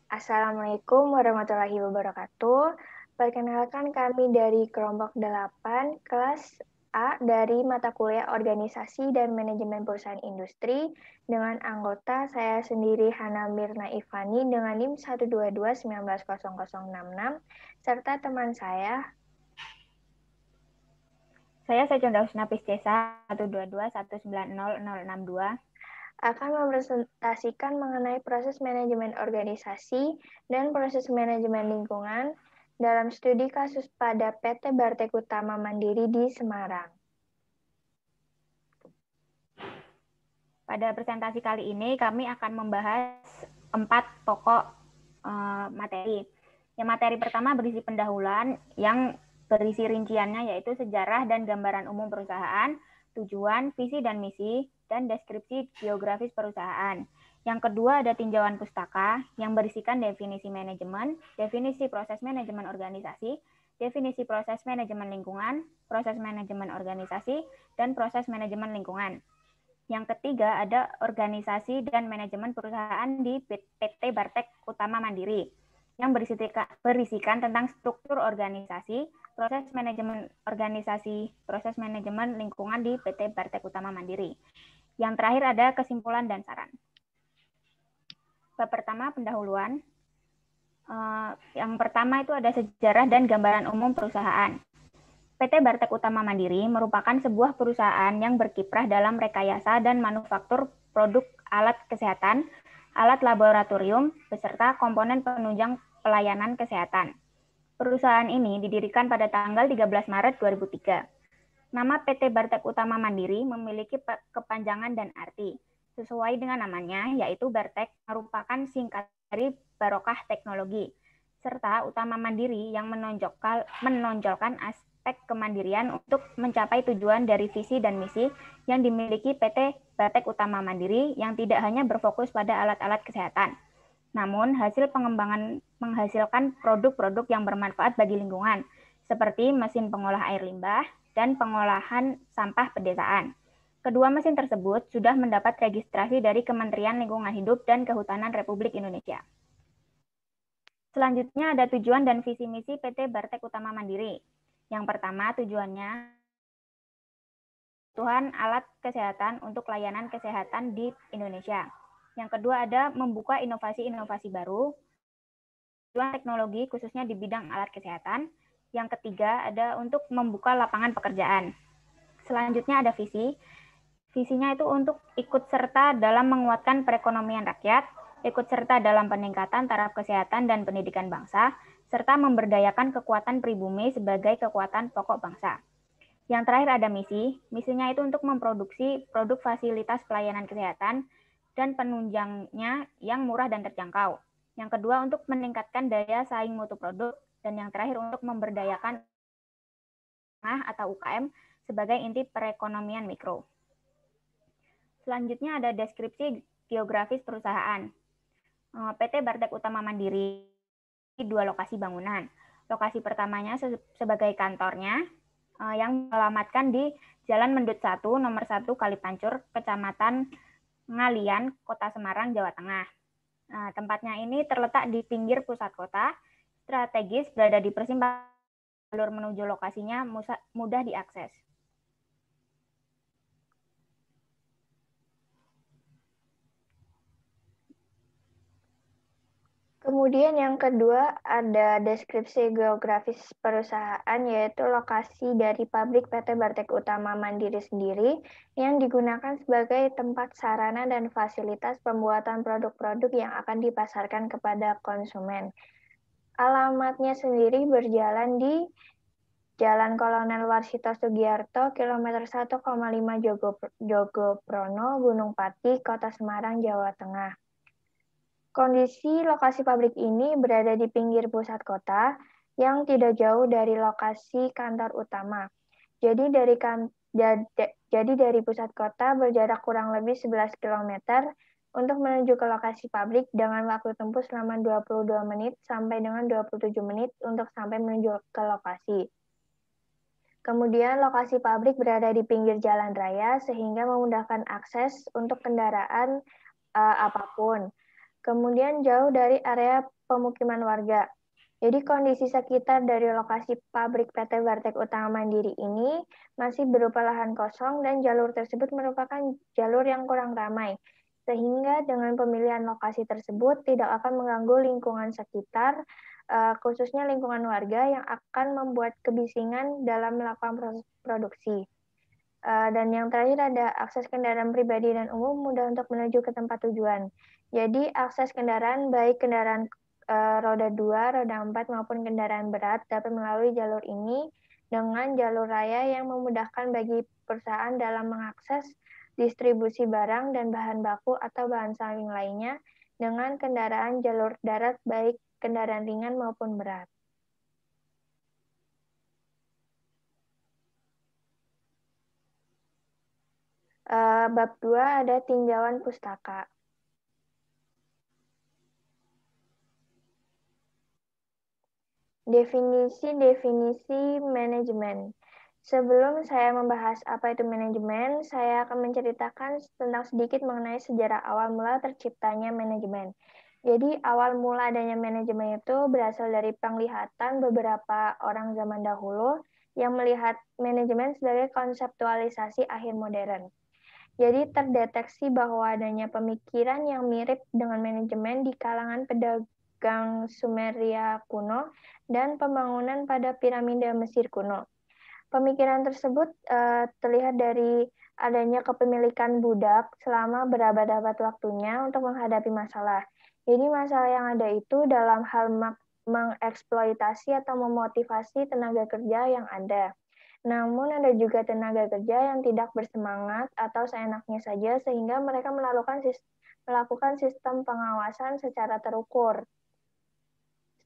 Assalamualaikum warahmatullahi wabarakatuh. Perkenalkan kami dari kelompok 8, kelas A dari mata kuliah Organisasi dan Manajemen Perusahaan Industri dengan anggota saya sendiri Hana Mirna Ivani dengan NIM 122190066 serta teman saya Conda Husna Piscesa 122190062 akan mempresentasikan mengenai proses manajemen organisasi dan proses manajemen lingkungan dalam studi kasus pada PT Bartek Utama Mandiri di Semarang. Pada presentasi kali ini kami akan membahas 4 pokok materi. Yang materi pertama berisi pendahuluan yang berisi rinciannya yaitu sejarah dan gambaran umum perusahaan, tujuan, visi dan misi, dan deskripsi geografis perusahaan. Yang kedua ada tinjauan pustaka yang berisikan definisi manajemen, definisi proses manajemen organisasi, definisi proses manajemen lingkungan, proses manajemen organisasi, dan proses manajemen lingkungan. Yang ketiga ada organisasi dan manajemen perusahaan di PT Bartek Utama Mandiri yang berisikan tentang struktur organisasi, proses manajemen organisasi, proses manajemen lingkungan di PT Bartek Utama Mandiri. Yang terakhir ada kesimpulan dan saran. Bab pertama pendahuluan. Yang pertama itu ada sejarah dan gambaran umum perusahaan. PT Bartek Utama Mandiri merupakan sebuah perusahaan yang berkiprah dalam rekayasa dan manufaktur produk alat kesehatan, alat laboratorium, beserta komponen penunjang pelayanan kesehatan. Perusahaan ini didirikan pada tanggal 13 Maret 2003. Nama PT Bartek Utama Mandiri memiliki kepanjangan dan arti. Sesuai dengan namanya, yaitu Bartek merupakan singkat dari Barokah Teknologi, serta Utama Mandiri yang menonjolkan aspek kemandirian untuk mencapai tujuan dari visi dan misi yang dimiliki PT Bartek Utama Mandiri yang tidak hanya berfokus pada alat-alat kesehatan, namun hasil pengembangan menghasilkan produk-produk yang bermanfaat bagi lingkungan, seperti mesin pengolah air limbah dan pengolahan sampah pedesaan. Kedua mesin tersebut sudah mendapat registrasi dari Kementerian Lingkungan Hidup dan Kehutanan Republik Indonesia. Selanjutnya ada tujuan dan visi misi PT Bartek Utama Mandiri. Yang pertama tujuannya kebutuhan alat kesehatan untuk layanan kesehatan di Indonesia. Yang kedua ada membuka inovasi-inovasi baru, tujuan teknologi khususnya di bidang alat kesehatan. Yang ketiga ada untuk membuka lapangan pekerjaan. Selanjutnya ada visi. Visinya itu untuk ikut serta dalam menguatkan perekonomian rakyat, ikut serta dalam peningkatan taraf kesehatan dan pendidikan bangsa, serta memberdayakan kekuatan pribumi sebagai kekuatan pokok bangsa. Yang terakhir ada misi. Misinya itu untuk memproduksi produk fasilitas pelayanan kesehatan dan penunjangnya yang murah dan terjangkau. Yang kedua untuk meningkatkan daya saing mutu produk, dan yang terakhir untuk memberdayakan atau UKM sebagai inti perekonomian mikro. Selanjutnya ada deskripsi geografis perusahaan. PT Bartek Utama Mandiri dua lokasi bangunan. Lokasi pertamanya sebagai kantornya yang dialamatkan di Jalan Mendut 1, nomor 1 Kalipancur, Kecamatan Ngalian, Kota Semarang, Jawa Tengah. Nah, tempatnya ini terletak di pinggir pusat kota, strategis berada di persimpangan, jalur menuju lokasinya mudah diakses. Kemudian yang kedua ada deskripsi geografis perusahaan, yaitu lokasi dari pabrik PT Bartek Utama Mandiri sendiri yang digunakan sebagai tempat sarana dan fasilitas pembuatan produk-produk yang akan dipasarkan kepada konsumen. Alamatnya sendiri berjalan di Jalan Kolonel Warsito Sugiarto, kilometer 1,5 Jogoprono, Gunung Pati, Kota Semarang, Jawa Tengah. Kondisi lokasi pabrik ini berada di pinggir pusat kota yang tidak jauh dari lokasi kantor utama. Jadi dari pusat kota berjarak kurang lebih 11 km untuk menuju ke lokasi pabrik dengan waktu tempuh selama 22 menit sampai dengan 27 menit untuk sampai menuju ke lokasi. Kemudian lokasi pabrik berada di pinggir jalan raya sehingga memudahkan akses untuk kendaraan apapun. Kemudian jauh dari area pemukiman warga. Jadi kondisi sekitar dari lokasi pabrik PT Bartek Utama Mandiri ini masih berupa lahan kosong dan jalur tersebut merupakan jalur yang kurang ramai. Sehingga dengan pemilihan lokasi tersebut tidak akan mengganggu lingkungan sekitar, khususnya lingkungan warga yang akan membuat kebisingan dalam melakukan proses produksi. Dan yang terakhir ada akses kendaraan pribadi dan umum mudah untuk menuju ke tempat tujuan. Jadi akses kendaraan baik kendaraan roda 2, roda 4 maupun kendaraan berat dapat melalui jalur ini dengan jalur raya yang memudahkan bagi perusahaan dalam mengakses distribusi barang dan bahan baku atau bahan samping lainnya dengan kendaraan jalur darat baik kendaraan ringan maupun berat. Bab 2 ada tinjauan pustaka. Definisi-definisi manajemen. Sebelum saya membahas apa itu manajemen, saya akan menceritakan tentang sedikit mengenai sejarah awal mula terciptanya manajemen. Jadi awal mula adanya manajemen itu berasal dari penglihatan beberapa orang zaman dahulu yang melihat manajemen sebagai konseptualisasi akhir modern. Jadi terdeteksi bahwa adanya pemikiran yang mirip dengan manajemen di kalangan pedagang Sumeria kuno dan pembangunan pada piramida Mesir kuno. Pemikiran tersebut terlihat dari adanya kepemilikan budak selama berabad-abad waktunya untuk menghadapi masalah. Jadi masalah yang ada itu dalam hal mengeksploitasi atau memotivasi tenaga kerja yang ada. Namun ada juga tenaga kerja yang tidak bersemangat atau seenaknya saja sehingga mereka melakukan sistem pengawasan secara terukur.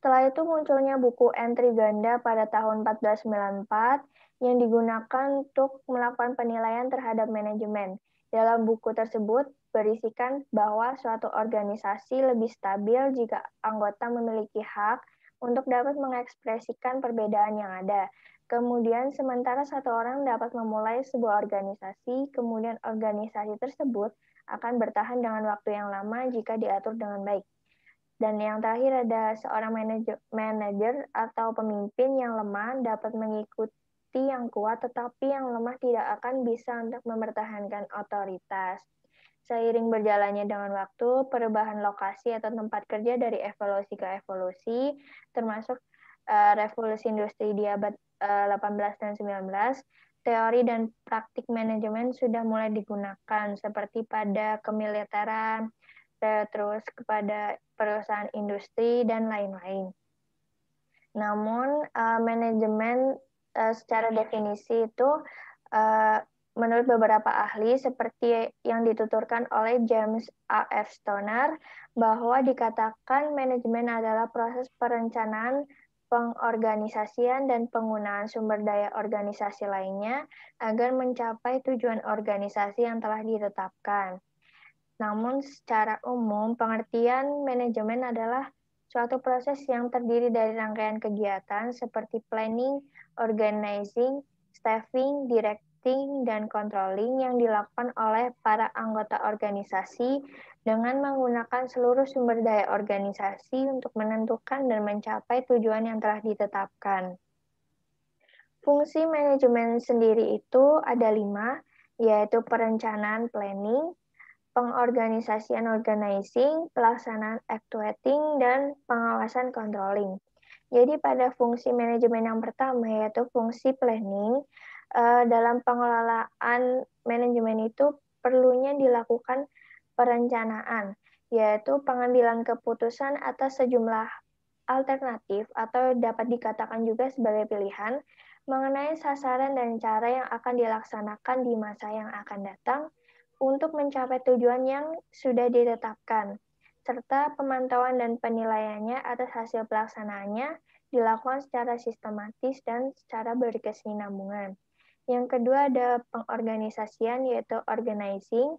Setelah itu munculnya buku entry ganda pada tahun 1494 yang digunakan untuk melakukan penilaian terhadap manajemen. Dalam buku tersebut berisikan bahwa suatu organisasi lebih stabil jika anggota memiliki hak untuk dapat mengekspresikan perbedaan yang ada. Kemudian sementara satu orang dapat memulai sebuah organisasi, kemudian organisasi tersebut akan bertahan dengan waktu yang lama jika diatur dengan baik. Dan yang terakhir ada seorang manajer atau pemimpin yang lemah dapat mengikuti yang kuat, tetapi yang lemah tidak akan bisa untuk mempertahankan otoritas. Seiring berjalannya dengan waktu, perubahan lokasi atau tempat kerja dari evolusi ke evolusi, termasuk revolusi industri di abad 18 dan 19, teori dan praktik manajemen sudah mulai digunakan, seperti pada kemiliteran, terus kepada perusahaan industri, dan lain-lain. Namun, manajemen secara definisi itu menurut beberapa ahli seperti yang dituturkan oleh James A. F. Stoner bahwa dikatakan manajemen adalah proses perencanaan, pengorganisasian, dan penggunaan sumber daya organisasi lainnya agar mencapai tujuan organisasi yang telah ditetapkan. Namun secara umum, pengertian manajemen adalah suatu proses yang terdiri dari rangkaian kegiatan seperti planning, organizing, staffing, directing, dan controlling yang dilakukan oleh para anggota organisasi dengan menggunakan seluruh sumber daya organisasi untuk menentukan dan mencapai tujuan yang telah ditetapkan. Fungsi manajemen sendiri itu ada 5, yaitu perencanaan planning, pengorganisasian organizing, pelaksanaan actuating, dan pengawasan controlling. Jadi pada fungsi manajemen yang pertama yaitu fungsi planning, dalam pengelolaan manajemen itu perlunya dilakukan perencanaan, yaitu pengambilan keputusan atas sejumlah alternatif atau dapat dikatakan juga sebagai pilihan mengenai sasaran dan cara yang akan dilaksanakan di masa yang akan datang untuk mencapai tujuan yang sudah ditetapkan, serta pemantauan dan penilaiannya atas hasil pelaksanaannya dilakukan secara sistematis dan secara berkesinambungan. Yang kedua ada pengorganisasian yaitu organizing.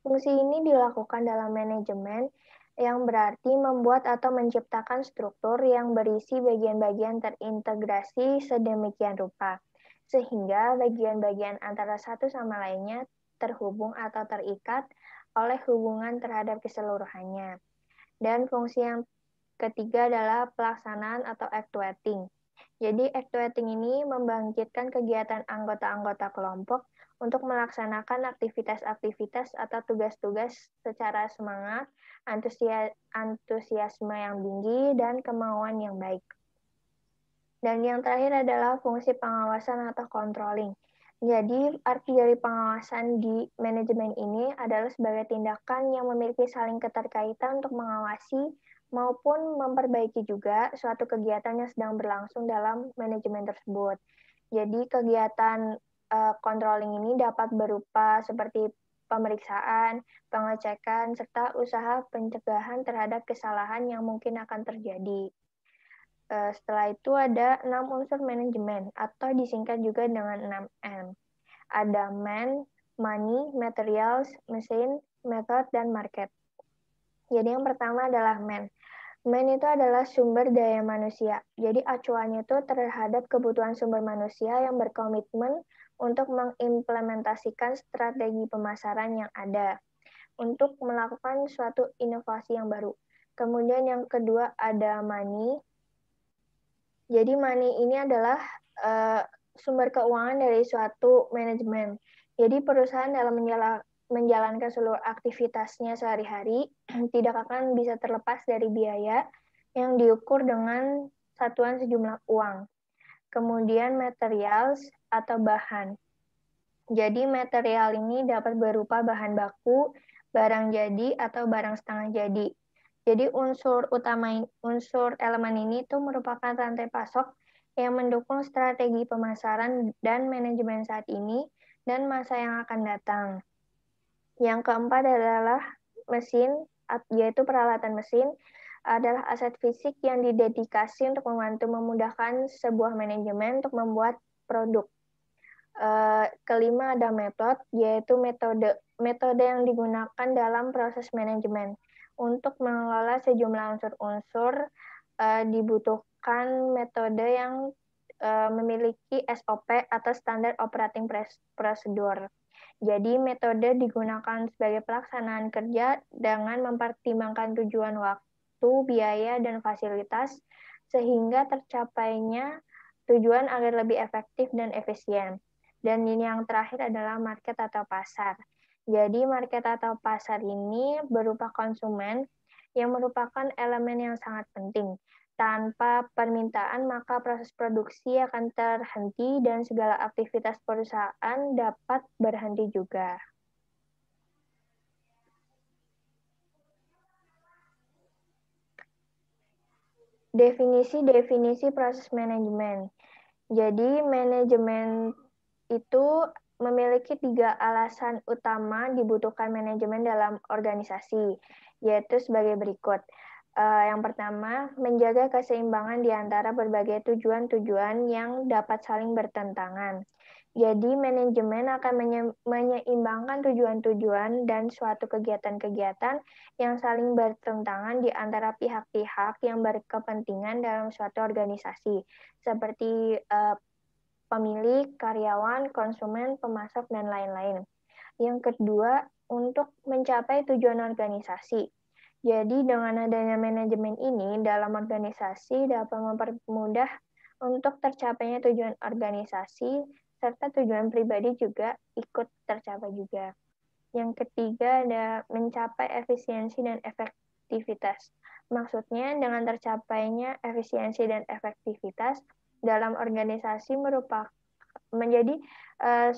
Fungsi ini dilakukan dalam manajemen yang berarti membuat atau menciptakan struktur yang berisi bagian-bagian terintegrasi sedemikian rupa, sehingga bagian-bagian antara satu sama lainnya terhubung atau terikat oleh hubungan terhadap keseluruhannya. Dan fungsi yang ketiga adalah pelaksanaan atau actuating. Jadi actuating ini membangkitkan kegiatan anggota-anggota kelompok untuk melaksanakan aktivitas-aktivitas atau tugas-tugas secara semangat, antusiasme yang tinggi, dan kemauan yang baik. Dan yang terakhir adalah fungsi pengawasan atau controlling. Jadi, arti dari pengawasan di manajemen ini adalah sebagai tindakan yang memiliki saling keterkaitan untuk mengawasi maupun memperbaiki juga suatu kegiatan yang sedang berlangsung dalam manajemen tersebut. Jadi, kegiatan controlling ini dapat berupa seperti pemeriksaan, pengecekan, serta usaha pencegahan terhadap kesalahan yang mungkin akan terjadi. Setelah itu ada 6 unsur manajemen atau disingkat juga dengan 6M. Ada man, money, materials, mesin, method, dan market. Jadi yang pertama adalah man. Man itu adalah sumber daya manusia. Jadi acuannya itu terhadap kebutuhan sumber manusia yang berkomitmen untuk mengimplementasikan strategi pemasaran yang ada untuk melakukan suatu inovasi yang baru. Kemudian yang kedua ada money. Jadi money ini adalah sumber keuangan dari suatu manajemen. Jadi perusahaan dalam menjalankan seluruh aktivitasnya sehari-hari tidak akan bisa terlepas dari biaya yang diukur dengan satuan sejumlah uang. Kemudian materials atau bahan. Jadi material ini dapat berupa bahan baku, barang jadi, atau barang setengah jadi. Jadi unsur elemen ini itu merupakan rantai pasok yang mendukung strategi pemasaran dan manajemen saat ini dan masa yang akan datang. Yang keempat adalah mesin, yaitu peralatan mesin, adalah aset fisik yang didedikasi untuk membantu memudahkan sebuah manajemen untuk membuat produk. Kelima ada metode, yaitu metode yang digunakan dalam proses manajemen. Untuk mengelola sejumlah unsur-unsur, dibutuhkan metode yang memiliki SOP atau standar operating procedure. Jadi metode digunakan sebagai pelaksanaan kerja dengan mempertimbangkan tujuan waktu, biaya, dan fasilitas sehingga tercapainya tujuan agar lebih efektif dan efisien. Dan ini yang terakhir adalah market atau pasar. Jadi market atau pasar ini berupa konsumen yang merupakan elemen yang sangat penting. Tanpa permintaan, maka proses produksi akan terhenti dan segala aktivitas perusahaan dapat berhenti juga. Definisi proses manajemen. Jadi manajemen itu memiliki 3 alasan utama dibutuhkan manajemen dalam organisasi, yaitu sebagai berikut. Yang pertama, menjaga keseimbangan di antara berbagai tujuan-tujuan yang dapat saling bertentangan. Jadi manajemen akan menyeimbangkan tujuan-tujuan dan suatu kegiatan-kegiatan yang saling bertentangan di antara pihak-pihak yang berkepentingan dalam suatu organisasi, seperti pemilik, karyawan, konsumen, pemasok, dan lain-lain. Yang kedua, untuk mencapai tujuan organisasi. Jadi dengan adanya manajemen ini dalam organisasi dapat mempermudah untuk tercapainya tujuan organisasi serta tujuan pribadi juga ikut tercapai juga. Yang ketiga ada mencapai efisiensi dan efektivitas. Maksudnya dengan tercapainya efisiensi dan efektivitas dalam organisasi menjadi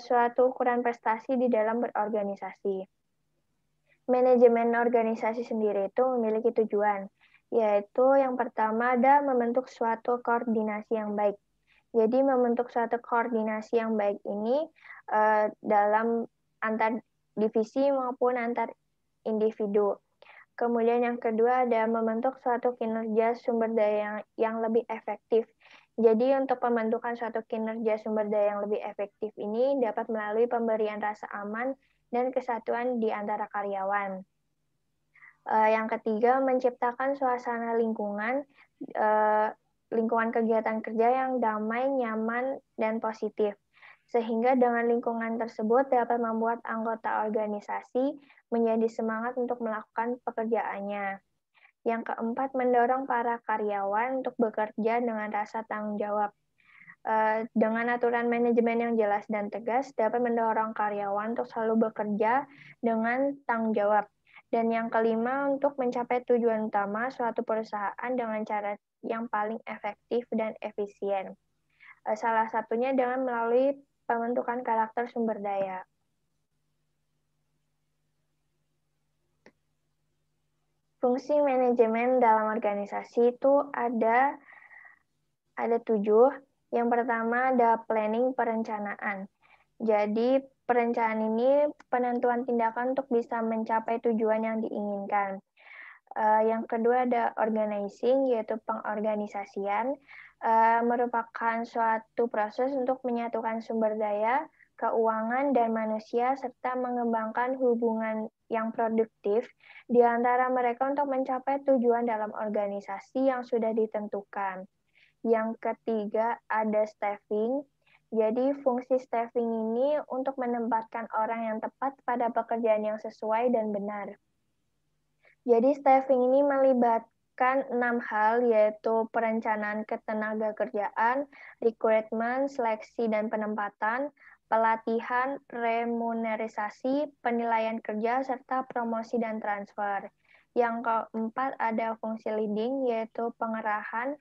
suatu ukuran prestasi di dalam berorganisasi. Manajemen organisasi sendiri itu memiliki tujuan, yaitu yang pertama ada membentuk suatu koordinasi yang baik. Jadi membentuk suatu koordinasi yang baik ini dalam antar divisi maupun antar individu. Kemudian yang kedua ada membentuk suatu kinerja sumber daya yang lebih efektif. Jadi untuk pembentukan suatu kinerja sumber daya yang lebih efektif ini dapat melalui pemberian rasa aman dan kesatuan di antara karyawan. Yang ketiga, menciptakan suasana lingkungan kegiatan kerja yang damai, nyaman, dan positif. Sehingga dengan lingkungan tersebut dapat membuat anggota organisasi menjadi semangat untuk melakukan pekerjaannya. Yang keempat, mendorong para karyawan untuk bekerja dengan rasa tanggung jawab. Dengan aturan manajemen yang jelas dan tegas, dapat mendorong karyawan untuk selalu bekerja dengan tanggung jawab. Dan yang kelima, untuk mencapai tujuan utama suatu perusahaan dengan cara yang paling efektif dan efisien. Salah satunya dengan melalui pembentukan karakter sumber daya. Fungsi manajemen dalam organisasi itu ada 7. Yang pertama ada planning, perencanaan. Jadi perencanaan ini penentuan tindakan untuk bisa mencapai tujuan yang diinginkan. Yang kedua ada organizing, yaitu pengorganisasian, merupakan suatu proses untuk menyatukan sumber daya, keuangan, dan manusia, serta mengembangkan hubungan yang produktif di antara mereka untuk mencapai tujuan dalam organisasi yang sudah ditentukan. Yang ketiga ada staffing. Jadi fungsi staffing ini untuk menempatkan orang yang tepat pada pekerjaan yang sesuai dan benar. Jadi staffing ini melibatkan 6 hal, yaitu perencanaan ketenagakerjaan, rekrutmen, seleksi dan penempatan, pelatihan, remunerisasi, penilaian kerja, serta promosi dan transfer. Yang keempat ada fungsi leading, yaitu pengerahan.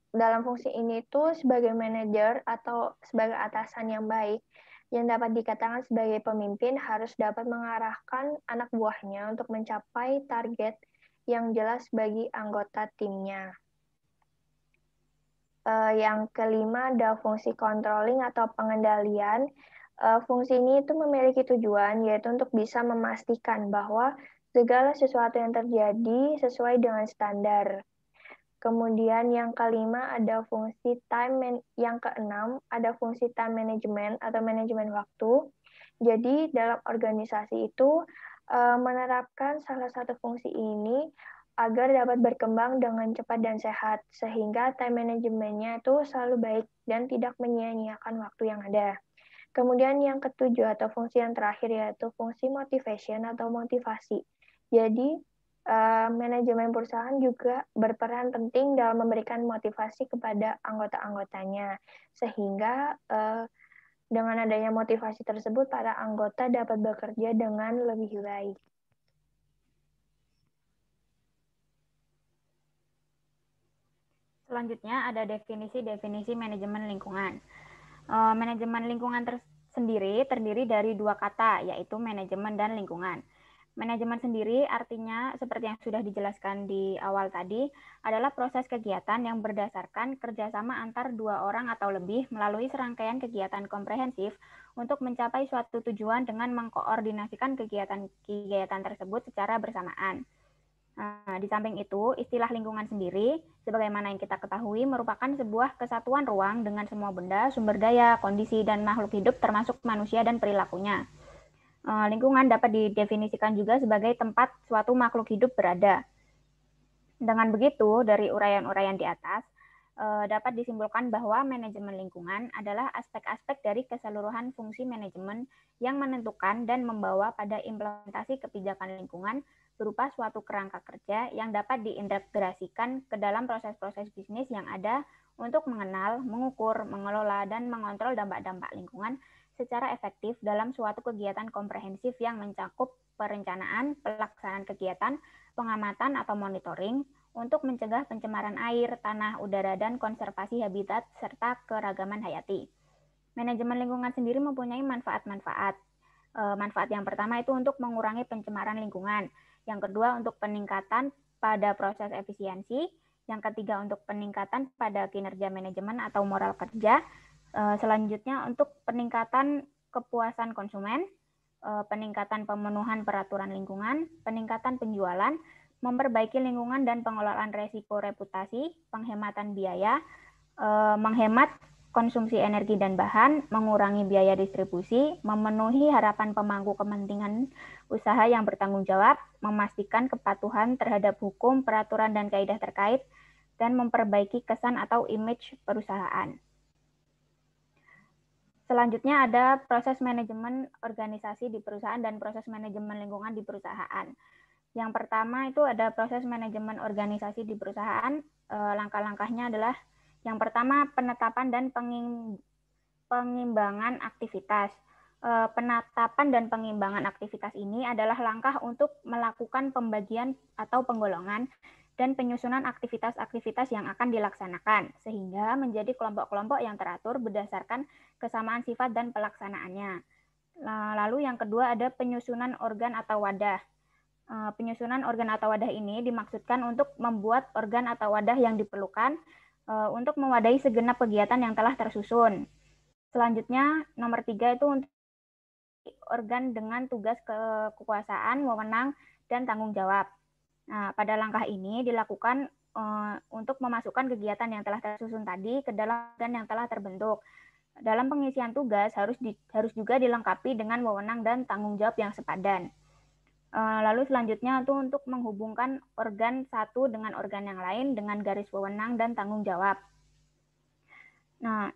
Dalam fungsi ini tuh sebagai manajer atau sebagai atasan yang baik, yang dapat dikatakan sebagai pemimpin harus dapat mengarahkan anak buahnya untuk mencapai target yang jelas bagi anggota timnya. Yang kelima ada fungsi controlling atau pengendalian. Fungsi ini itu memiliki tujuan, yaitu untuk bisa memastikan bahwa segala sesuatu yang terjadi sesuai dengan standar. Kemudian yang kelima ada fungsi yang keenam ada fungsi time management atau manajemen waktu. Jadi dalam organisasi itu menerapkan salah satu fungsi ini agar dapat berkembang dengan cepat dan sehat, sehingga time manajemennya itu selalu baik dan tidak menyia-nyiakan waktu yang ada. Kemudian yang ketujuh atau fungsi yang terakhir yaitu fungsi motivation atau motivasi. Jadi manajemen perusahaan juga berperan penting dalam memberikan motivasi kepada anggota-anggotanya, sehingga dengan adanya motivasi tersebut, para anggota dapat bekerja dengan lebih baik. Selanjutnya ada definisi manajemen lingkungan. Manajemen lingkungan sendiri terdiri dari dua kata, yaitu manajemen dan lingkungan. Manajemen sendiri artinya, seperti yang sudah dijelaskan di awal tadi, adalah proses kegiatan yang berdasarkan kerjasama antar dua orang atau lebih melalui serangkaian kegiatan komprehensif untuk mencapai suatu tujuan dengan mengkoordinasikan kegiatan tersebut secara bersamaan. Nah, di samping itu, istilah lingkungan sendiri, sebagaimana yang kita ketahui, merupakan sebuah kesatuan ruang dengan semua benda, sumber daya, kondisi, dan makhluk hidup termasuk manusia dan perilakunya. Lingkungan dapat didefinisikan juga sebagai tempat suatu makhluk hidup berada. Dengan begitu, dari uraian-uraian di atas, dapat disimpulkan bahwa manajemen lingkungan adalah aspek-aspek dari keseluruhan fungsi manajemen yang menentukan dan membawa pada implementasi kebijakan lingkungan berupa suatu kerangka kerja yang dapat diintegrasikan ke dalam proses-proses bisnis yang ada untuk mengenal, mengukur, mengelola, dan mengontrol dampak-dampak lingkungan secara efektif dalam suatu kegiatan komprehensif yang mencakup perencanaan, pelaksanaan kegiatan, pengamatan atau monitoring, untuk mencegah pencemaran air, tanah, udara, dan konservasi habitat, serta keragaman hayati. Manajemen lingkungan sendiri mempunyai manfaat-manfaat. Manfaat yang pertama itu untuk mengurangi pencemaran lingkungan. Yang kedua untuk peningkatan pada proses efisiensi. Yang ketiga untuk peningkatan pada kinerja manajemen atau moral kerja. Selanjutnya untuk peningkatan kepuasan konsumen, peningkatan pemenuhan peraturan lingkungan, peningkatan penjualan, memperbaiki lingkungan dan pengelolaan resiko reputasi, penghematan biaya, menghemat konsumsi energi dan bahan, mengurangi biaya distribusi, memenuhi harapan pemangku kepentingan usaha yang bertanggung jawab, memastikan kepatuhan terhadap hukum, peraturan, dan kaidah terkait, dan memperbaiki kesan atau image perusahaan. Selanjutnya ada proses manajemen organisasi di perusahaan dan proses manajemen lingkungan di perusahaan. Yang pertama itu ada proses manajemen organisasi di perusahaan. Langkah-langkahnya adalah yang pertama penetapan dan pengimbangan aktivitas. Penetapan dan pengimbangan aktivitas ini adalah langkah untuk melakukan pembagian atau penggolongan dan penyusunan aktivitas-aktivitas yang akan dilaksanakan, sehingga menjadi kelompok-kelompok yang teratur berdasarkan kesamaan sifat dan pelaksanaannya. Lalu yang kedua ada penyusunan organ atau wadah. Penyusunan organ atau wadah ini dimaksudkan untuk membuat organ atau wadah yang diperlukan untuk mewadahi segenap kegiatan yang telah tersusun. Selanjutnya, nomor 3 itu untuk organ dengan tugas kekuasaan, wewenang, dan tanggung jawab. Nah, pada langkah ini dilakukan untuk memasukkan kegiatan yang telah tersusun tadi ke dalam organ yang telah terbentuk. Dalam pengisian tugas harus juga dilengkapi dengan wewenang dan tanggung jawab yang sepadan. Lalu selanjutnya itu untuk menghubungkan organ satu dengan organ yang lain dengan garis wewenang dan tanggung jawab. Nah,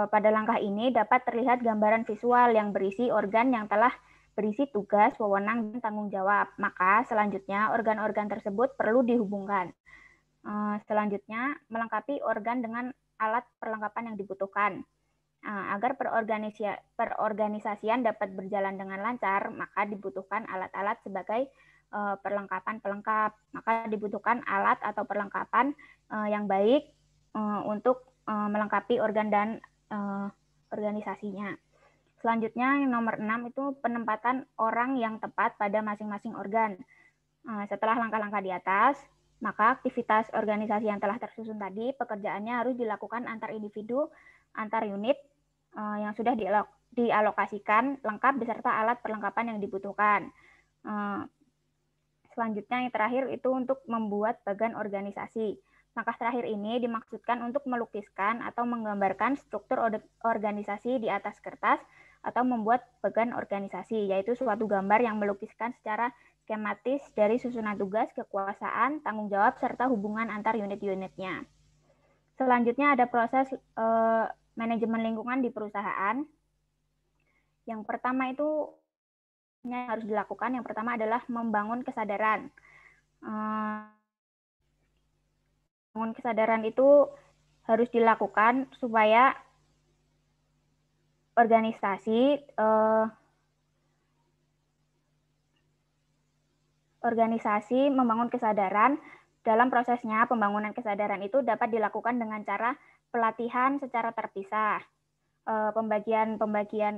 pada langkah ini dapat terlihat gambaran visual yang berisi organ yang telah berisi tugas, wewenang, dan tanggung jawab. Maka selanjutnya organ-organ tersebut perlu dihubungkan. Selanjutnya, melengkapi organ dengan alat perlengkapan yang dibutuhkan. Agar perorganisasian dapat berjalan dengan lancar, maka dibutuhkan alat-alat sebagai perlengkapan pelengkap. Maka dibutuhkan alat atau perlengkapan yang baik untuk melengkapi organ dan organisasinya. Selanjutnya yang nomor 6 itu penempatan orang yang tepat pada masing-masing organ. Setelah langkah-langkah di atas, maka aktivitas organisasi yang telah tersusun tadi, pekerjaannya harus dilakukan antar individu, antar unit yang sudah dialokasikan lengkap beserta alat perlengkapan yang dibutuhkan. Selanjutnya yang terakhir itu untuk membuat bagan organisasi. Langkah terakhir ini dimaksudkan untuk melukiskan atau menggambarkan struktur organisasi di atas kertas atau membuat bagan organisasi, yaitu suatu gambar yang melukiskan secara skematis dari susunan tugas, kekuasaan, tanggung jawab, serta hubungan antar unit-unitnya. Selanjutnya ada proses manajemen lingkungan di perusahaan. Yang pertama itu yang harus dilakukan, yang pertama adalah membangun kesadaran. Membangun kesadaran itu harus dilakukan supaya organisasi membangun kesadaran. Dalam prosesnya, pembangunan kesadaran itu dapat dilakukan dengan cara pelatihan secara terpisah. Pembagian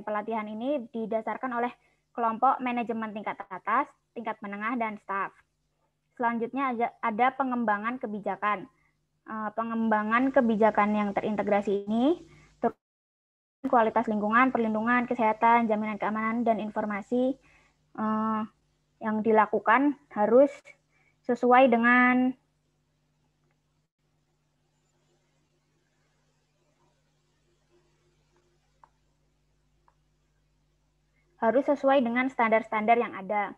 pelatihan ini didasarkan oleh kelompok manajemen tingkat atas, tingkat menengah, dan staf. Selanjutnya ada pengembangan kebijakan. Pengembangan kebijakan yang terintegrasi ini kualitas lingkungan, perlindungan, kesehatan, jaminan keamanan, dan informasi yang dilakukan harus sesuai dengan standar-standar yang ada.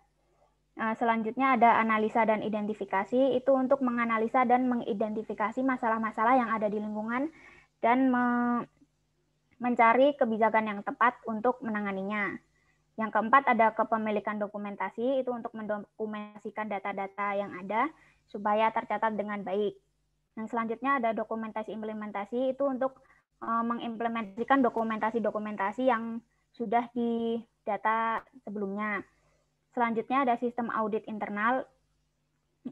Selanjutnya ada analisa dan identifikasi, itu untuk menganalisa dan mengidentifikasi masalah-masalah yang ada di lingkungan dan mencari kebijakan yang tepat untuk menanganinya. Yang keempat ada kepemilikan dokumentasi, itu untuk mendokumentasikan data-data yang ada supaya tercatat dengan baik. Yang selanjutnya ada dokumentasi implementasi, itu untuk mengimplementasikan dokumentasi-dokumentasi yang sudah didata sebelumnya. Selanjutnya ada sistem audit internal,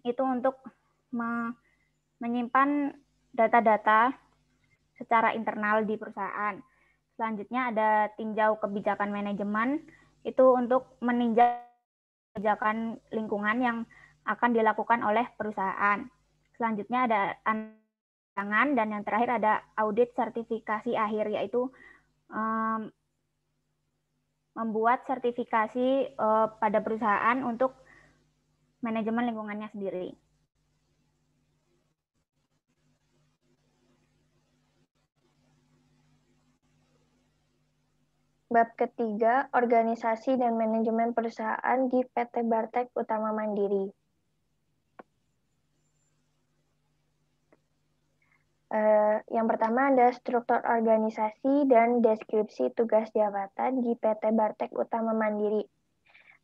itu untuk menyimpan data-data secara internal di perusahaan. Selanjutnya ada tinjau kebijakan manajemen, itu untuk meninjau kebijakan lingkungan yang akan dilakukan oleh perusahaan. Selanjutnya ada tangan, dan yang terakhir ada audit sertifikasi akhir, yaitu membuat sertifikasi pada perusahaan untuk manajemen lingkungannya sendiri. Bab ketiga, organisasi dan manajemen perusahaan di PT Bartek Utama Mandiri. Yang pertama ada struktur organisasi dan deskripsi tugas jabatan di PT Bartek Utama Mandiri.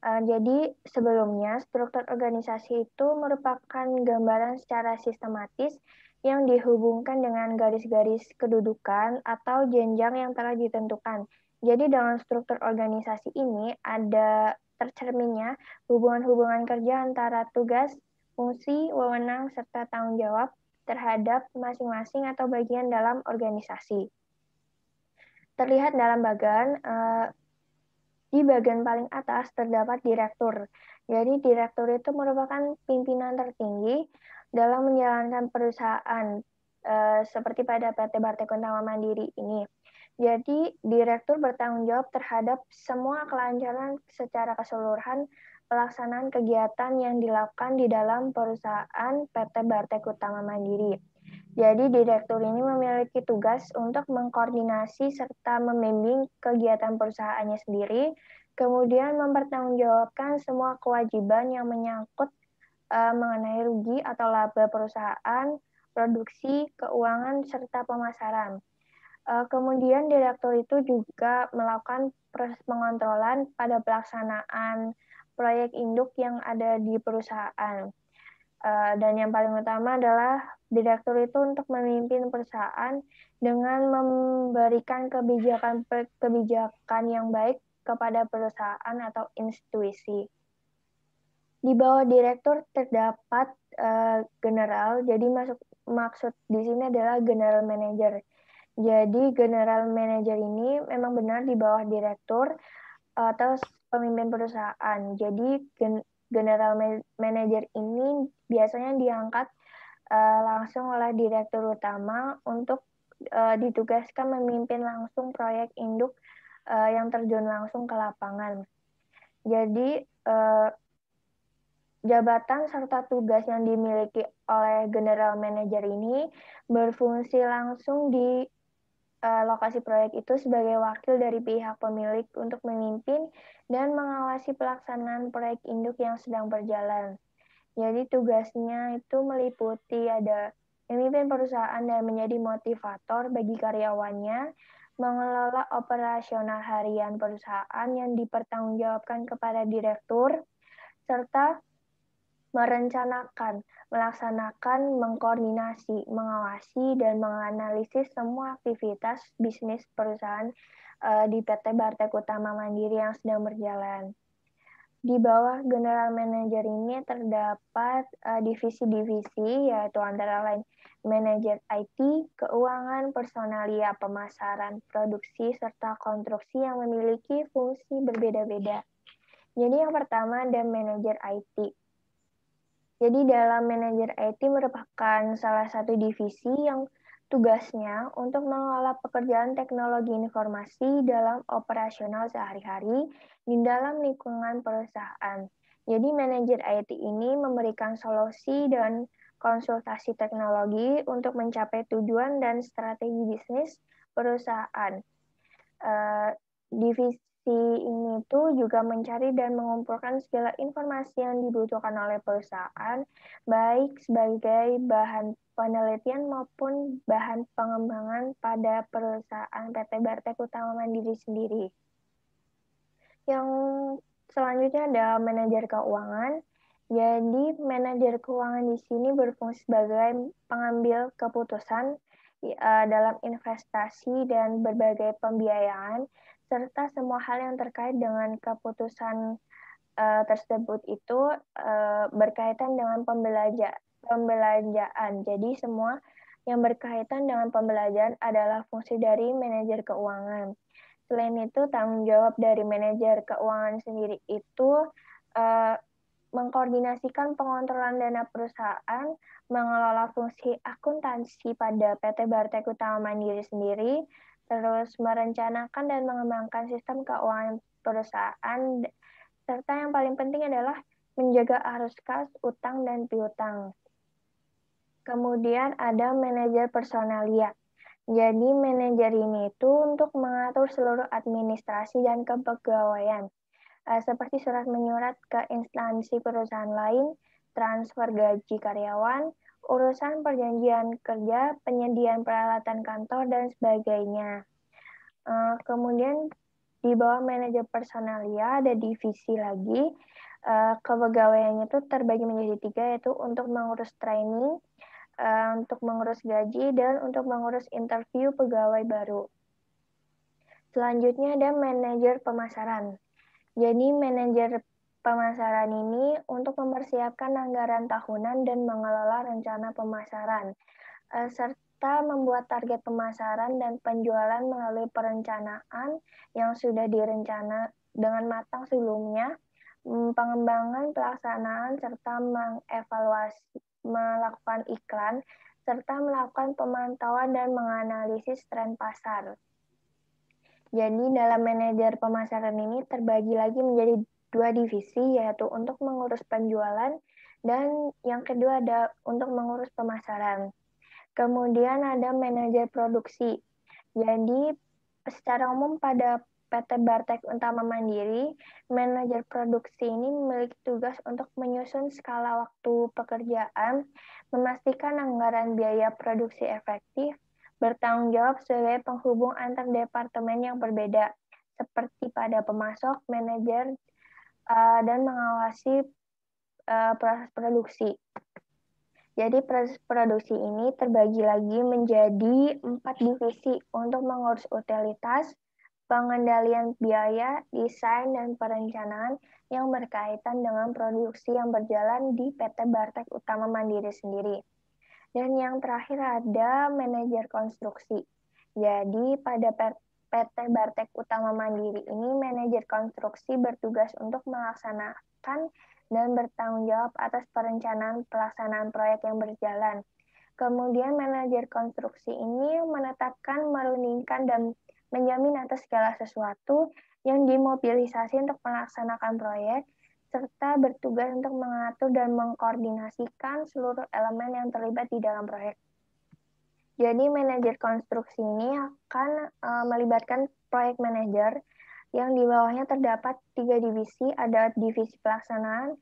Jadi sebelumnya struktur organisasi itu merupakan gambaran secara sistematis yang dihubungkan dengan garis-garis kedudukan atau jenjang yang telah ditentukan. Jadi dalam struktur organisasi ini ada tercerminnya hubungan-hubungan kerja antara tugas, fungsi, wewenang, serta tanggung jawab terhadap masing-masing atau bagian dalam organisasi. Terlihat dalam di bagian paling atas terdapat direktur. Jadi direktur itu merupakan pimpinan tertinggi dalam menjalankan perusahaan seperti pada PT Bartek Utama Mandiri ini. Jadi direktur bertanggung jawab terhadap semua kelancaran secara keseluruhan pelaksanaan kegiatan yang dilakukan di dalam perusahaan PT Bartek Utama Mandiri. Jadi direktur ini memiliki tugas untuk mengkoordinasi serta membimbing kegiatan perusahaannya sendiri, kemudian mempertanggungjawabkan semua kewajiban yang menyangkut mengenai rugi atau laba perusahaan, produksi, keuangan, serta pemasaran. Kemudian direktur itu juga melakukan proses pengontrolan pada pelaksanaan proyek induk yang ada di perusahaan. Dan yang paling utama adalah direktur itu untuk memimpin perusahaan dengan memberikan kebijakan yang baik kepada perusahaan atau institusi. Di bawah direktur terdapat general, jadi maksud di sini adalah general manager. Jadi general manager ini memang benar di bawah direktur atau pemimpin perusahaan. Jadi general manager ini biasanya diangkat langsung oleh direktur utama untuk ditugaskan memimpin langsung proyek induk yang terjun langsung ke lapangan. Jadi jabatan serta tugas yang dimiliki oleh general manager ini berfungsi langsung di lokasi proyek itu sebagai wakil dari pihak pemilik untuk memimpin dan mengawasi pelaksanaan proyek induk yang sedang berjalan. Jadi tugasnya itu meliputi ada memimpin perusahaan dan menjadi motivator bagi karyawannya, mengelola operasional harian perusahaan yang dipertanggungjawabkan kepada direktur, serta merencanakan, melaksanakan, mengkoordinasi, mengawasi, dan menganalisis semua aktivitas bisnis perusahaan di PT Bartek Utama Mandiri yang sedang berjalan. Di bawah general manager ini terdapat divisi-divisi, yaitu antara lain manajer IT, keuangan, personalia, pemasaran, produksi, serta konstruksi yang memiliki fungsi berbeda-beda. Jadi yang pertama ada manajer IT. Jadi dalam manajer IT merupakan salah satu divisi yang tugasnya untuk mengelola pekerjaan teknologi informasi dalam operasional sehari-hari di dalam lingkungan perusahaan. Jadi manajer IT ini memberikan solusi dan konsultasi teknologi untuk mencapai tujuan dan strategi bisnis perusahaan. Divisi ini tuh juga mencari dan mengumpulkan segala informasi yang dibutuhkan oleh perusahaan, baik sebagai bahan penelitian maupun bahan pengembangan pada perusahaan PT Bartek Utama Mandiri sendiri. Yang selanjutnya ada manajer keuangan. Jadi manajer keuangan di sini berfungsi sebagai pengambil keputusan dalam investasi dan berbagai pembiayaan, serta semua hal yang terkait dengan keputusan tersebut itu berkaitan dengan pembelanjaan. Jadi semua yang berkaitan dengan pembelanjaan adalah fungsi dari manajer keuangan. Selain itu, tanggung jawab dari manajer keuangan sendiri itu mengkoordinasikan pengontrolan dana perusahaan, mengelola fungsi akuntansi pada PT Bartek Utama Mandiri sendiri, terus merencanakan dan mengembangkan sistem keuangan perusahaan, serta yang paling penting adalah menjaga arus kas, utang, dan piutang. Kemudian ada manajer personalia. Jadi manajer ini itu untuk mengatur seluruh administrasi dan kepegawaian, seperti surat menyurat ke instansi perusahaan lain, transfer gaji karyawan, urusan perjanjian kerja, penyediaan peralatan kantor, dan sebagainya. Kemudian Di bawah manajer personalia ada divisi lagi. Kepegawaiannya itu terbagi menjadi 3, yaitu untuk mengurus training, untuk mengurus gaji, dan untuk mengurus interview pegawai baru. Selanjutnya ada manajer pemasaran. Jadi manajer pemasaran ini untuk mempersiapkan anggaran tahunan dan mengelola rencana pemasaran, serta membuat target pemasaran dan penjualan melalui perencanaan yang sudah direncana dengan matang sebelumnya, pengembangan pelaksanaan, serta mengevaluasi, melakukan iklan, serta melakukan pemantauan dan menganalisis tren pasar. Jadi dalam manajer pemasaran ini terbagi lagi menjadi 2 divisi, yaitu untuk mengurus penjualan dan yang kedua ada untuk mengurus pemasaran. Kemudian ada manajer produksi. Jadi secara umum pada PT Bartek Utama Mandiri, manajer produksi ini memiliki tugas untuk menyusun skala waktu pekerjaan, memastikan anggaran biaya produksi efektif, bertanggung jawab sebagai penghubung antar departemen yang berbeda, seperti pada pemasok, manajer, dan mengawasi proses produksi. Jadi proses produksi ini terbagi lagi menjadi 4 divisi untuk mengurus utilitas, pengendalian biaya, desain, dan perencanaan yang berkaitan dengan produksi yang berjalan di PT Bartek Utama Mandiri sendiri. Dan yang terakhir ada manajer konstruksi. Jadi pada PT Bartek Utama Mandiri ini manajer konstruksi bertugas untuk melaksanakan dan bertanggung jawab atas perencanaan pelaksanaan proyek yang berjalan. Kemudian manajer konstruksi ini menetapkan, merundingkan, dan menjamin atas segala sesuatu yang dimobilisasi untuk melaksanakan proyek, serta bertugas untuk mengatur dan mengkoordinasikan seluruh elemen yang terlibat di dalam proyek. Jadi manajer konstruksi ini akan melibatkan proyek manajer yang di bawahnya terdapat 3 divisi, ada divisi pelaksanaan,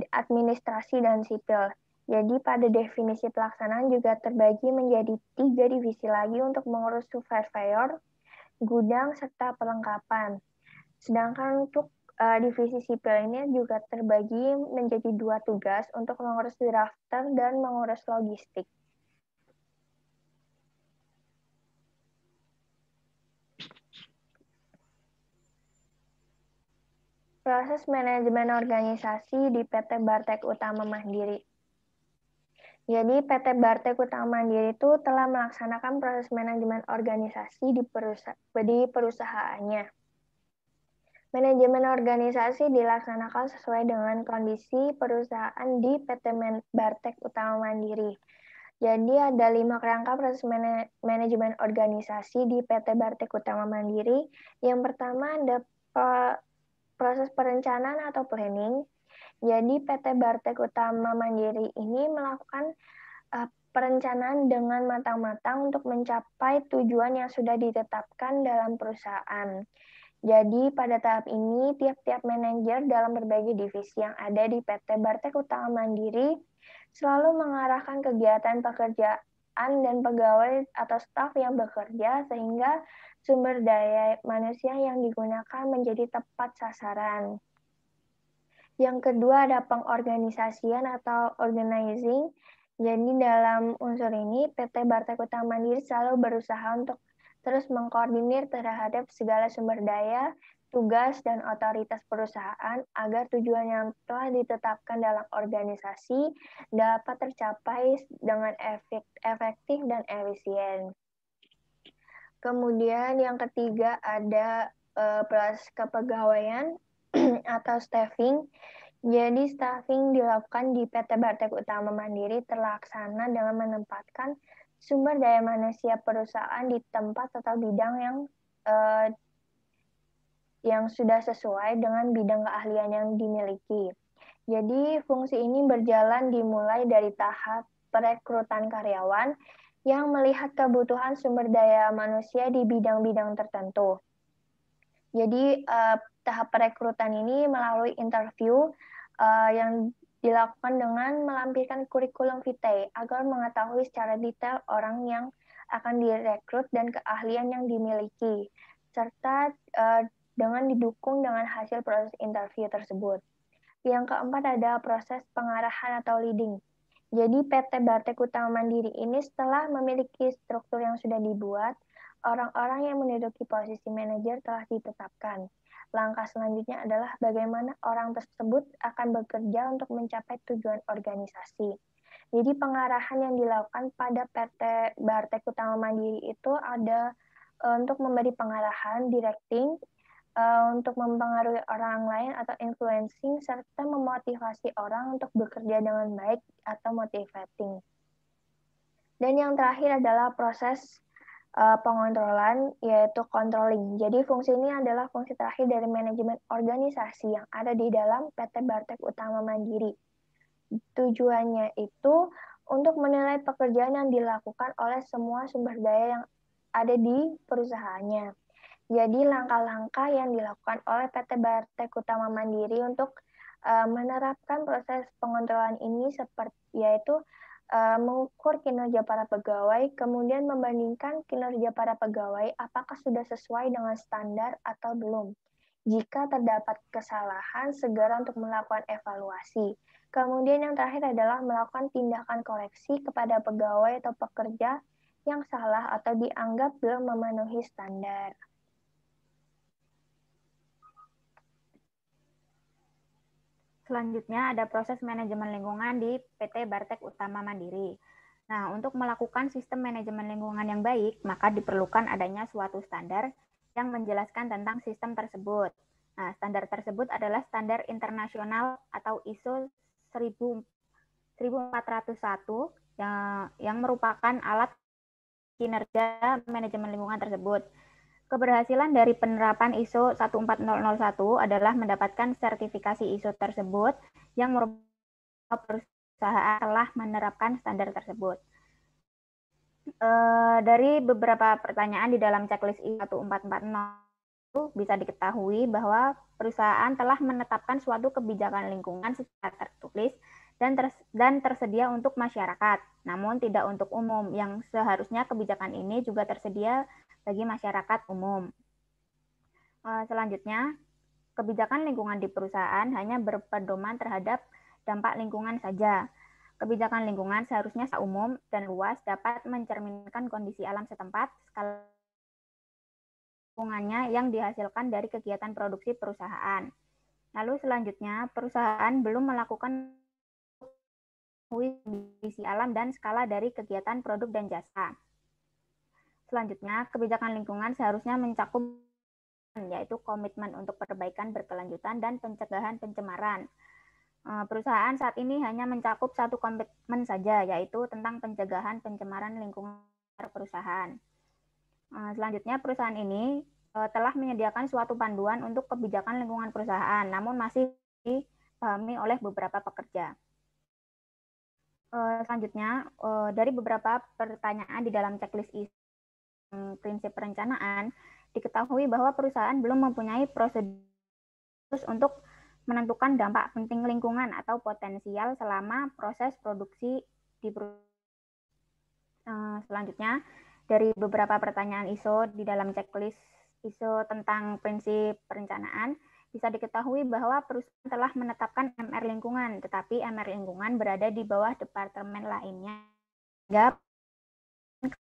administrasi, dan sipil. Jadi pada definisi pelaksanaan juga terbagi menjadi 3 divisi lagi untuk mengurus surveyor, gudang, serta perlengkapan. Sedangkan untuk divisi sipil ini juga terbagi menjadi 2 tugas untuk mengurus drafter dan mengurus logistik. Proses manajemen organisasi di PT Bartek Utama Mandiri. Jadi PT Bartek Utama Mandiri itu telah melaksanakan proses manajemen organisasi di perusahaannya. Manajemen organisasi dilaksanakan sesuai dengan kondisi perusahaan di PT Bartek Utama Mandiri. Jadi ada 5 kerangka proses manajemen organisasi di PT Bartek Utama Mandiri. Yang pertama ada proses perencanaan atau planning. Jadi PT Bartek Utama Mandiri ini melakukan perencanaan dengan matang-matang untuk mencapai tujuan yang sudah ditetapkan dalam perusahaan. Jadi pada tahap ini tiap-tiap manajer dalam berbagai divisi yang ada di PT Bartek Utama Mandiri selalu mengarahkan kegiatan pekerjaan dan pegawai atau staf yang bekerja sehingga sumber daya manusia yang digunakan menjadi tepat sasaran. Yang kedua ada pengorganisasian atau organizing. Jadi dalam unsur ini PT Bartek Utama Mandiri selalu berusaha untuk terus mengkoordinir terhadap segala sumber daya, tugas, dan otoritas perusahaan agar tujuan yang telah ditetapkan dalam organisasi dapat tercapai dengan efektif dan efisien. Kemudian yang ketiga ada proses kepegawaian atau staffing. Jadi staffing dilakukan di PT Bartek Utama Mandiri terlaksana dengan menempatkan sumber daya manusia perusahaan di tempat atau bidang yang sudah sesuai dengan bidang keahlian yang dimiliki. Jadi fungsi ini berjalan dimulai dari tahap perekrutan karyawan yang melihat kebutuhan sumber daya manusia di bidang-bidang tertentu. Jadi tahap perekrutan ini melalui interview yang dilakukan dengan melampirkan kurikulum vitae agar mengetahui secara detail orang yang akan direkrut dan keahlian yang dimiliki, serta dengan didukung dengan hasil proses interview tersebut. Yang keempat adalah proses pengarahan atau leading. Jadi PT Bartek Utama Mandiri ini setelah memiliki struktur yang sudah dibuat, orang-orang yang menduduki posisi manajer telah ditetapkan. Langkah selanjutnya adalah bagaimana orang tersebut akan bekerja untuk mencapai tujuan organisasi. Jadi pengarahan yang dilakukan pada PT Bartek Utama Mandiri itu ada untuk memberi pengarahan, directing, untuk mempengaruhi orang lain atau influencing, serta memotivasi orang untuk bekerja dengan baik atau motivating. Dan yang terakhir adalah proses pengontrolan, yaitu controlling. Jadi fungsi ini adalah fungsi terakhir dari manajemen organisasi yang ada di dalam PT Bartek Utama Mandiri. Tujuannya itu untuk menilai pekerjaan yang dilakukan oleh semua sumber daya yang ada di perusahaannya. Jadi langkah-langkah yang dilakukan oleh PT Bartek Utama Mandiri untuk menerapkan proses pengontrolan ini yaitu mengukur kinerja para pegawai, kemudian membandingkan kinerja para pegawai apakah sudah sesuai dengan standar atau belum. Jika terdapat kesalahan, segera untuk melakukan evaluasi. Kemudian yang terakhir adalah melakukan tindakan koreksi kepada pegawai atau pekerja yang salah atau dianggap belum memenuhi standar. Selanjutnya ada proses manajemen lingkungan di PT Bartek Utama Mandiri. Nah, untuk melakukan sistem manajemen lingkungan yang baik, maka diperlukan adanya suatu standar yang menjelaskan tentang sistem tersebut. Nah, standar tersebut adalah standar internasional atau ISO 1401 yang merupakan alat kinerja manajemen lingkungan tersebut. Keberhasilan dari penerapan ISO 14001 adalah mendapatkan sertifikasi ISO tersebut yang merupakan perusahaan telah menerapkan standar tersebut. Dari beberapa pertanyaan di dalam checklist ISO 1440 bisa diketahui bahwa perusahaan telah menetapkan suatu kebijakan lingkungan secara tertulis dan tersedia untuk masyarakat, namun tidak untuk umum, yang seharusnya kebijakan ini juga tersedia bagi masyarakat umum. Selanjutnya, kebijakan lingkungan di perusahaan hanya berpedoman terhadap dampak lingkungan saja. Kebijakan lingkungan seharusnya umum dan luas, dapat mencerminkan kondisi alam setempat, skala lingkungannya yang dihasilkan dari kegiatan produksi perusahaan. Lalu selanjutnya, perusahaan belum melakukan kondisi alam dan skala dari kegiatan produk dan jasa. Selanjutnya, kebijakan lingkungan seharusnya mencakup yaitu komitmen untuk perbaikan berkelanjutan dan pencegahan pencemaran. Perusahaan saat ini hanya mencakup satu komitmen saja, yaitu tentang pencegahan pencemaran lingkungan perusahaan. Selanjutnya, perusahaan ini telah menyediakan suatu panduan untuk kebijakan lingkungan perusahaan, namun masih dipahami oleh beberapa pekerja. Selanjutnya, dari beberapa pertanyaan di dalam checklist prinsip perencanaan, diketahui bahwa perusahaan belum mempunyai prosedur untuk menentukan dampak penting lingkungan atau potensial selama proses produksi di perusahaan. Selanjutnya, dari beberapa pertanyaan ISO di dalam checklist ISO tentang prinsip perencanaan, bisa diketahui bahwa perusahaan telah menetapkan MR lingkungan, tetapi MR lingkungan berada di bawah departemen lainnya, sehingga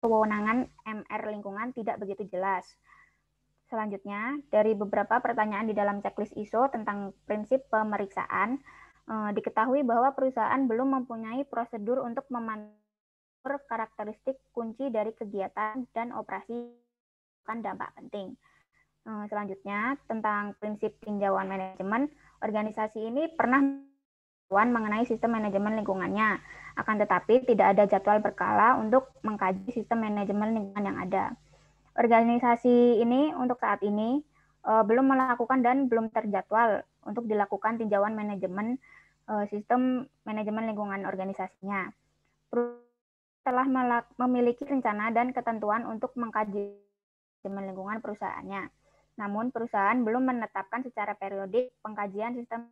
kewenangan MR lingkungan tidak begitu jelas. Selanjutnya, dari beberapa pertanyaan di dalam checklist ISO tentang prinsip pemeriksaan, diketahui bahwa perusahaan belum mempunyai prosedur untuk memantau karakteristik kunci dari kegiatan dan operasi dampak penting. Selanjutnya, tentang prinsip tinjauan manajemen, organisasi ini pernah mengenai sistem manajemen lingkungannya, akan tetapi tidak ada jadwal berkala untuk mengkaji sistem manajemen lingkungan yang ada. Organisasi ini untuk saat ini belum melakukan dan belum terjadwal untuk dilakukan tinjauan manajemen sistem manajemen lingkungan organisasinya. Telah memiliki rencana dan ketentuan untuk mengkaji manajemen lingkungan perusahaannya. Namun perusahaan belum menetapkan secara periodik pengkajian sistem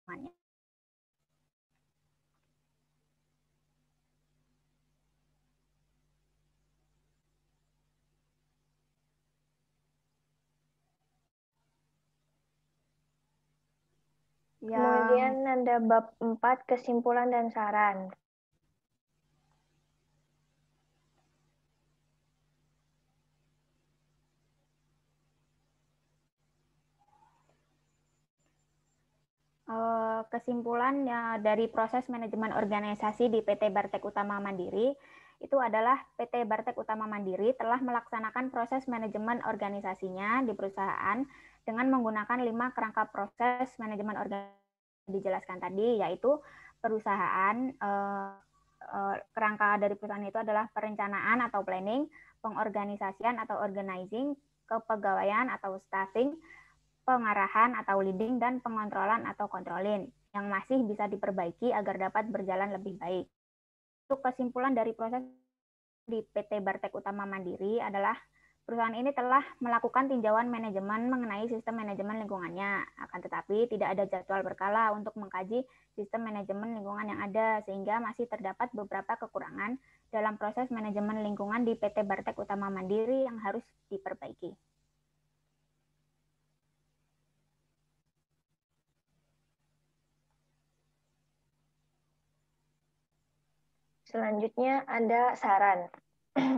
lingkungannya. Kemudian ada bab 4, kesimpulan dan saran. Kesimpulan dari proses manajemen organisasi di PT Bartek Utama Mandiri itu adalah PT Bartek Utama Mandiri telah melaksanakan proses manajemen organisasinya di perusahaan dengan menggunakan 5 kerangka proses manajemen organisasi dijelaskan tadi, yaitu perusahaan, kerangka dari perusahaan itu adalah perencanaan atau planning, pengorganisasian atau organizing, kepegawaian atau staffing, pengarahan atau leading, dan pengontrolan atau controlling yang masih bisa diperbaiki agar dapat berjalan lebih baik. Untuk kesimpulan dari proses di PT Bartek Utama Mandiri adalah perusahaan ini telah melakukan tinjauan manajemen mengenai sistem manajemen lingkungannya, akan tetapi tidak ada jadwal berkala untuk mengkaji sistem manajemen lingkungan yang ada, sehingga masih terdapat beberapa kekurangan dalam proses manajemen lingkungan di PT Bartek Utama Mandiri yang harus diperbaiki. Selanjutnya ada saran.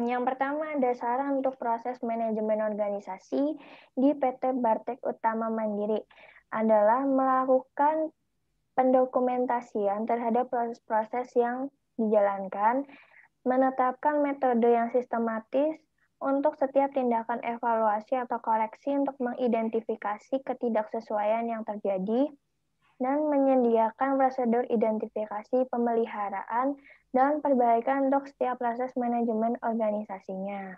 Yang pertama ada saran untuk proses manajemen organisasi di PT Bartek Utama Mandiri adalah melakukan pendokumentasian terhadap proses-proses yang dijalankan, menetapkan metode yang sistematis untuk setiap tindakan evaluasi atau koreksi untuk mengidentifikasi ketidaksesuaian yang terjadi, dan menyediakan prosedur identifikasi pemeliharaan dan perbaikan untuk setiap proses manajemen organisasinya.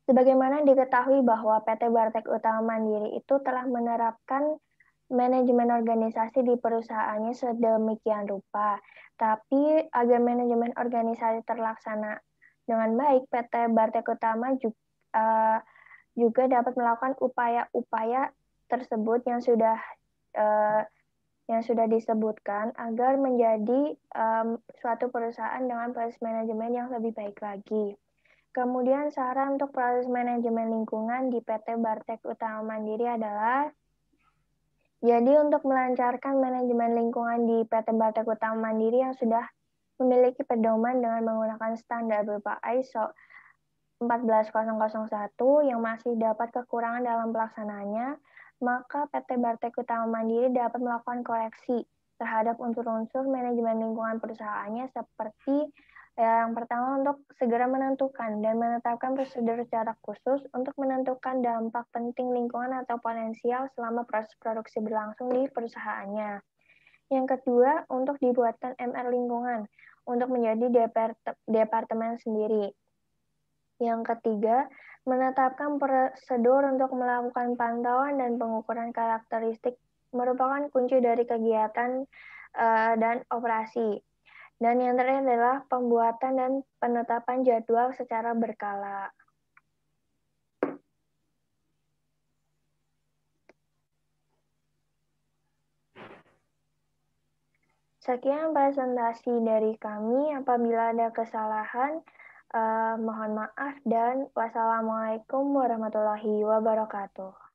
Sebagaimana diketahui bahwa PT Bartek Utama Mandiri itu telah menerapkan manajemen organisasi di perusahaannya sedemikian rupa, tapi agar manajemen organisasi terlaksana dengan baik, PT Bartek Utama juga dapat melakukan upaya-upaya tersebut yang sudah disebutkan agar menjadi suatu perusahaan dengan proses manajemen yang lebih baik lagi. Kemudian saran untuk proses manajemen lingkungan di PT Bartek Utama Mandiri adalah, jadi untuk melancarkan manajemen lingkungan di PT Bartek Utama Mandiri yang sudah memiliki pedoman dengan menggunakan standar berupa ISO 14001 yang masih dapat kekurangan dalam pelaksanaannya, maka PT Bartek Utama Mandiri dapat melakukan koreksi terhadap unsur-unsur manajemen lingkungan perusahaannya, seperti yang pertama untuk segera menentukan dan menetapkan prosedur secara khusus untuk menentukan dampak penting lingkungan atau potensial selama proses produksi berlangsung di perusahaannya. Yang kedua, untuk dibuatkan MR lingkungan untuk menjadi departemen sendiri. Yang ketiga, menetapkan prosedur untuk melakukan pantauan dan pengukuran karakteristik merupakan kunci dari kegiatan dan operasi. Dan yang terakhir adalah pembuatan dan penetapan jadwal secara berkala. Sekian presentasi dari kami. Apabila ada kesalahan, mohon maaf, dan wassalamualaikum warahmatullahi wabarakatuh.